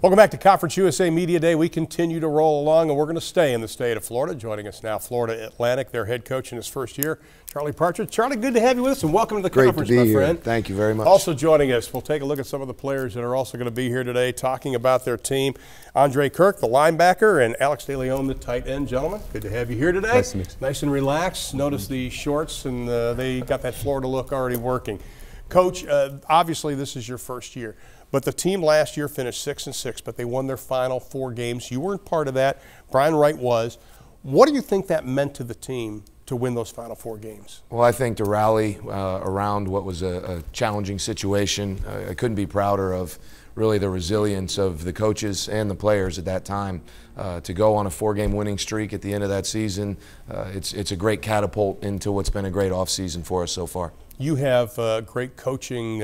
Welcome back to Conference USA Media Day. We continue to roll along, and we're going to stay in the state of Florida. Joining us now, Florida Atlantic, their head coach in his first year, Charlie Partridge. Charlie, good to have you with us, and welcome to the conference, my friend. Thank you very much. Also joining us, we'll take a look at some of the players that are also going to be here today talking about their team. Andre Kirk, the linebacker, and Alex DeLeon, the tight end. Gentlemen, good to have you here today. Nice to meet you. Nice and relaxed. Notice the shorts, and they got that Florida look already working. Coach, obviously this is your first year. But the team last year finished 6-6, but they won their final 4 games. You weren't part of that. Brian Wright was. What do you think that meant to the team to win those final 4 games? Well, I think to rally around what was a challenging situation, I couldn't be prouder of really the resilience of the coaches and the players at that time. To go on a 4-game winning streak at the end of that season, it's a great catapult into what's been a great offseason for us so far. You have a great coaching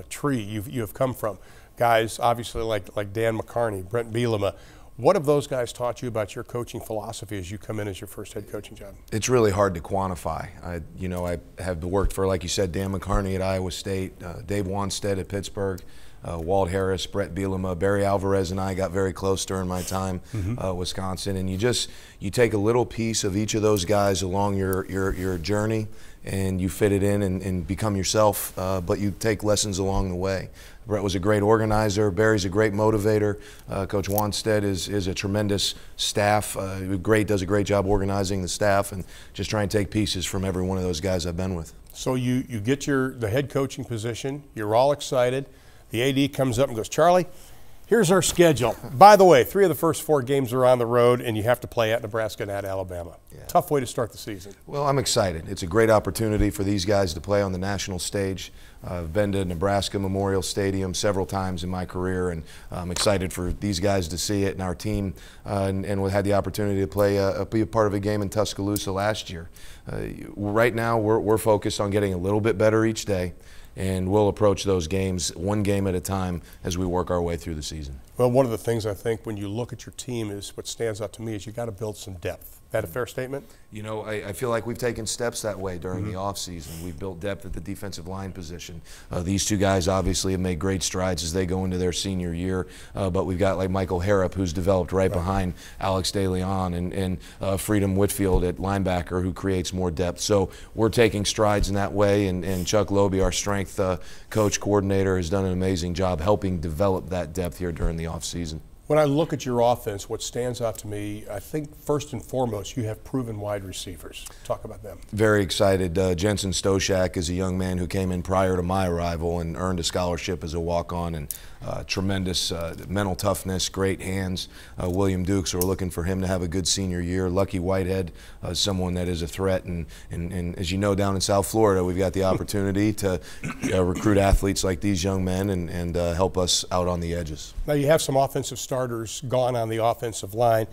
tree you have come from. Guys, obviously, like Dan McCarney, Brent Bielema. What have those guys taught you about your coaching philosophy as you come in as your first head coaching job? It's really hard to quantify. I have worked for, like you said, Dan McCarney at Iowa State, Dave Wanstead at Pittsburgh, Walt Harris, Brett Bielema, Barry Alvarez, and I got very close during my time Wisconsin. And you take a little piece of each of those guys along your journey, and you fit it in and become yourself, but you take lessons along the way. Brett was a great organizer. Barry's a great motivator. Coach Wanstead is a tremendous staff. Does a great job organizing the staff and just trying to take pieces from every one of those guys I've been with. So you get the head coaching position. You're all excited. The AD comes up and goes, Charlie, here's our schedule. By the way, 3 of the first 4 games are on the road, and you have to play at Nebraska and at Alabama. Yeah. Tough way to start the season. Well, I'm excited. It's a great opportunity for these guys to play on the national stage. I've been to Nebraska Memorial Stadium several times in my career, and I'm excited for these guys to see it, and our team, and we had the opportunity to be a part of a game in Tuscaloosa last year. Right now, we're focused on getting a little bit better each day, and we'll approach those games 1 game at a time as we work our way through the season. Well, one of the things I think when you look at your team is what stands out to me is you got to build some depth. That a fair statement? You know, I feel like we've taken steps that way during the offseason. We've built depth at the defensive line position. These 2 guys obviously have made great strides as they go into their senior year, but we've got like Michael Harrop, who's developed right behind Alex DeLeon, and Freedom Whitfield at linebacker, who creates more depth. So we're taking strides in that way, and Chuck Lobe, our strength coach coordinator, has done an amazing job helping develop that depth here during the offseason. When I look at your offense, what stands out to me, I think first and foremost, you have proven wide receivers. Talk about them. Very excited. Jensen Stoshak is a young man who came in prior to my arrival and earned a scholarship as a walk-on, and tremendous mental toughness, great hands. William Dukes, we're looking for him to have a good senior year. Lucky Whitehead, someone that is a threat, and as you know, down in South Florida, we've got the opportunity to recruit athletes like these young men and help us out on the edges. Now you have some offensive starters gone on the offensive line.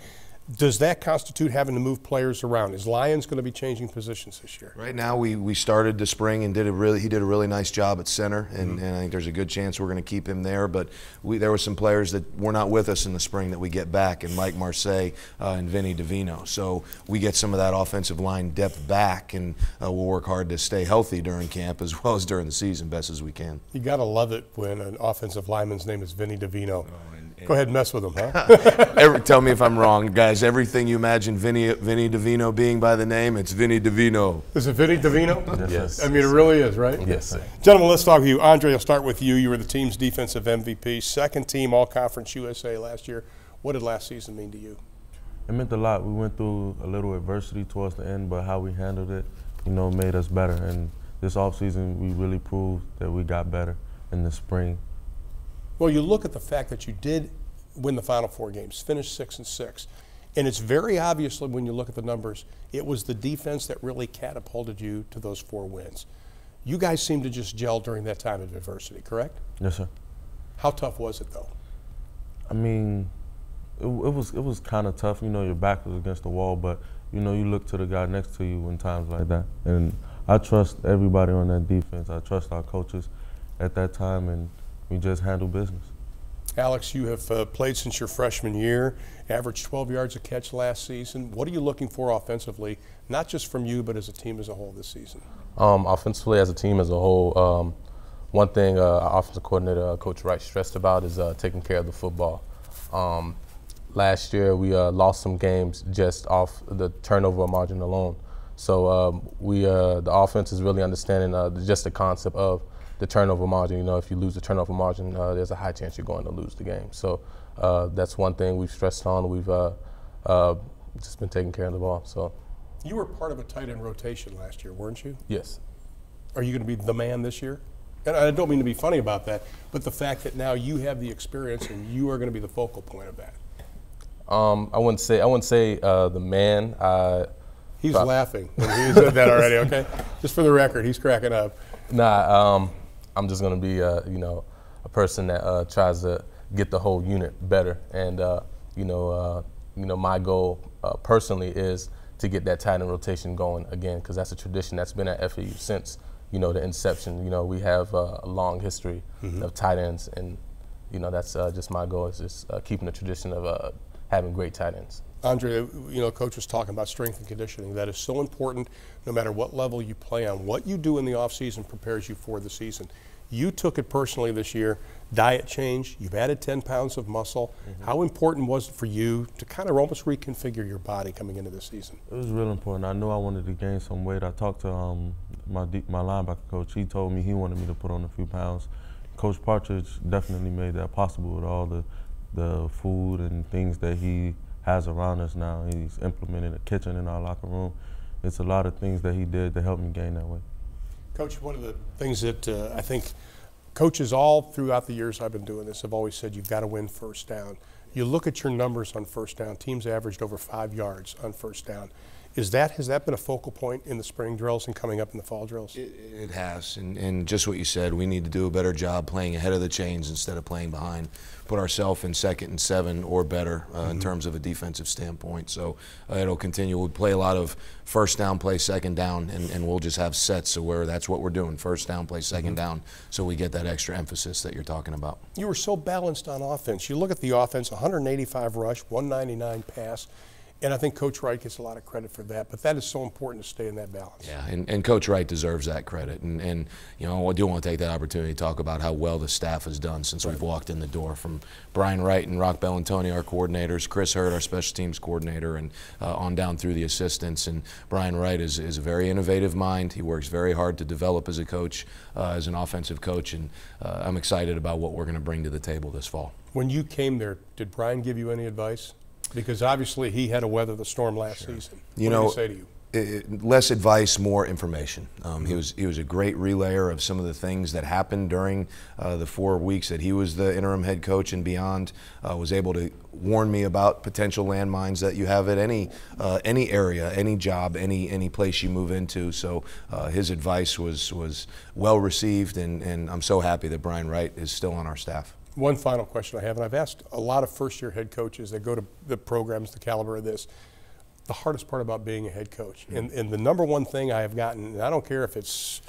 Does that constitute having to move players around? Is Lyons going to be changing positions this year? Right now, we started the spring and he did a really nice job at center, and I think there's a good chance we're going to keep him there. But there were some players that were not with us in the spring that we get back, and Mike Marseille and Vinny DeVino. So we get some of that offensive line depth back, and we'll work hard to stay healthy during camp as well as during the season, best as we can. You got to love it when an offensive lineman's name is Vinny DeVino. Go ahead and mess with him, huh? Tell me if I'm wrong, guys. Everything you imagine Vinny DeVino being by the name, it's Vinny DeVino. Is it Vinny DeVino? Yes. I mean, it really is, right? Yes, sir. Gentlemen, let's talk to you. Andre, I'll start with you. You were the team's defensive MVP, second team All-Conference USA last year. What did last season mean to you? It meant a lot. We went through a little adversity towards the end, but how we handled it, made us better. And this offseason, we really proved that we got better in the spring. Well, you look at the fact that you did win the final 4 games, finished 6-6, and it's very obviously when you look at the numbers, it was the defense that really catapulted you to those 4 wins. You guys seemed to just gel during that time of adversity, correct? Yes, sir. How tough was it, though? I mean, it was kind of tough. Your back was against the wall, but you look to the guy next to you in times like that. And I trust everybody on that defense. I trust our coaches at that time, and we just handle business. Alex, you have played since your freshman year, averaged 12 yards a catch last season. What are you looking for offensively, not just from you, but as a team as a whole this season? Offensively, as a team as a whole, one thing our offensive coordinator, Coach Wright, stressed about is taking care of the football. Last year we lost some games just off the turnover margin alone. So the offense is really understanding just the concept of the turnover margin. You know, if you lose the turnover margin, there's a high chance you're going to lose the game. So that's one thing we've stressed on. We've just been taking care of the ball. So You were part of a tight end rotation last year, weren't you? yes. Are you going to be the man this year? And I don't mean to be funny about that, but the fact that now you have the experience and you are going to be the focal point of that. I wouldn't say the man. He's laughing when he said that already. Okay, just for the record, he's cracking up. Nah, I'm just gonna be a person that tries to get the whole unit better, and my goal personally is to get that tight end rotation going again, because that's a tradition that's been at FAU since the inception. We have a long history of tight ends, and that's just my goal is just keeping the tradition of having great tight ends. Andre, Coach was talking about strength and conditioning. That is so important no matter what level you play on. What you do in the offseason prepares you for the season. You took it personally this year, diet change, you've added 10 pounds of muscle. How important was it for you to kind of almost reconfigure your body coming into this season? It was real important. I knew I wanted to gain some weight. I talked to my linebacker coach. He told me he wanted me to put on a few pounds. Coach Partridge definitely made that possible with all the food and things that he has around us now. He's implemented a kitchen in our locker room. It's a lot of things that he did to help me gain that weight. Coach, one of the things that I think coaches all throughout the years I've been doing this have always said you've got to win first down. You look at your numbers on first down, teams averaged over 5 yards on first down. Has that been a focal point in the spring drills and coming up in the fall drills? It has, and just what you said, we need to do a better job playing ahead of the chains instead of playing behind. Put ourselves in 2nd and 7 or better in terms of a defensive standpoint. So it'll continue. We'll play a lot of first down, play second down, and we'll just have sets of where that's what we're doing, first down, play second down, so we get that extra emphasis that you're talking about. You were so balanced on offense. You look at the offense, 185 rush, 199 pass. And I think Coach Wright gets a lot of credit for that, but that is so important to stay in that balance. Yeah, and Coach Wright deserves that credit. And I do want to take that opportunity to talk about how well the staff has done since we've walked in the door, from Brian Wright and Rock Bellantoni, our coordinators, Chris Hurd, our special teams coordinator, and on down through the assistants. And Brian Wright is a very innovative mind. He works very hard to develop as a coach, as an offensive coach, and I'm excited about what we're going to bring to the table this fall. When you came there, did Brian give you any advice? Because obviously he had to weather the storm last season. What did he say to you? Less advice, more information. He was a great relayer of some of the things that happened during the 4 weeks that he was the interim head coach and beyond. Was able to warn me about potential landmines that you have at any area, any job, any place you move into. So his advice was well received, and I'm so happy that Brian Wright is still on our staff. One final question I have, and I've asked a lot of first-year head coaches that go to the programs, the caliber of this, the hardest part about being a head coach. And the number one thing I have gotten, and I don't care if it's,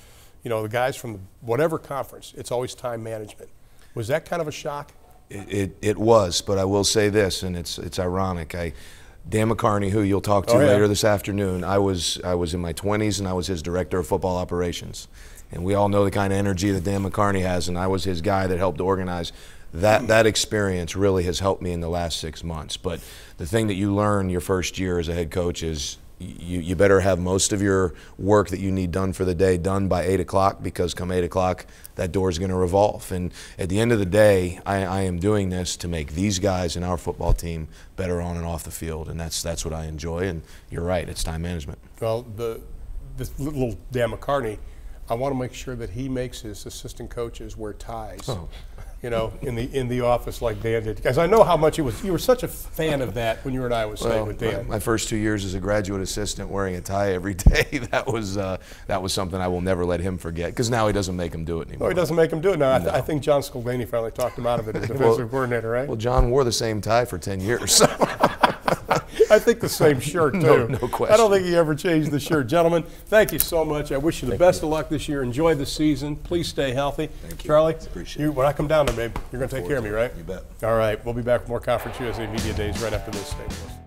the guys from whatever conference, it's always time management. Was that kind of a shock? It was, but I will say this, and it's ironic. Dan McCarney, who you'll talk to later this afternoon, I was in my 20s, and I was his director of football operations. And we all know the kind of energy that Dan McCarney has, and I was his guy that helped organize. That experience really has helped me in the last 6 months. But the thing that you learn your first year as a head coach is you better have most of your work that you need done for the day done by 8 o'clock, because come 8 o'clock, that door is going to revolve. And at the end of the day, I am doing this to make these guys in our football team better on and off the field, and that's what I enjoy. And you're right, it's time management. Well, this little Dan McCarney, I want to make sure that he makes his assistant coaches wear ties, in the office like Dan did. Because I know how much you were such a fan of that when you were at Iowa State with Dan. My first 2 years as a graduate assistant wearing a tie every day, that was something I will never let him forget, because now he doesn't make him do it anymore. Oh, he doesn't make him do it now. I think John Scolvani finally talked him out of it as defensive coordinator, right? Well, John wore the same tie for 10 years. So. I think the same shirt, too. No question. I don't think he ever changed the shirt. Gentlemen, thank you so much. I wish you the best of luck this year. Enjoy the season. Please stay healthy. Thank you. Charlie, Appreciate it. when I come down there, babe, you're going to take care of me, right? You bet. All right. We'll be back with more Conference USA Media Days right after this. Stay with us.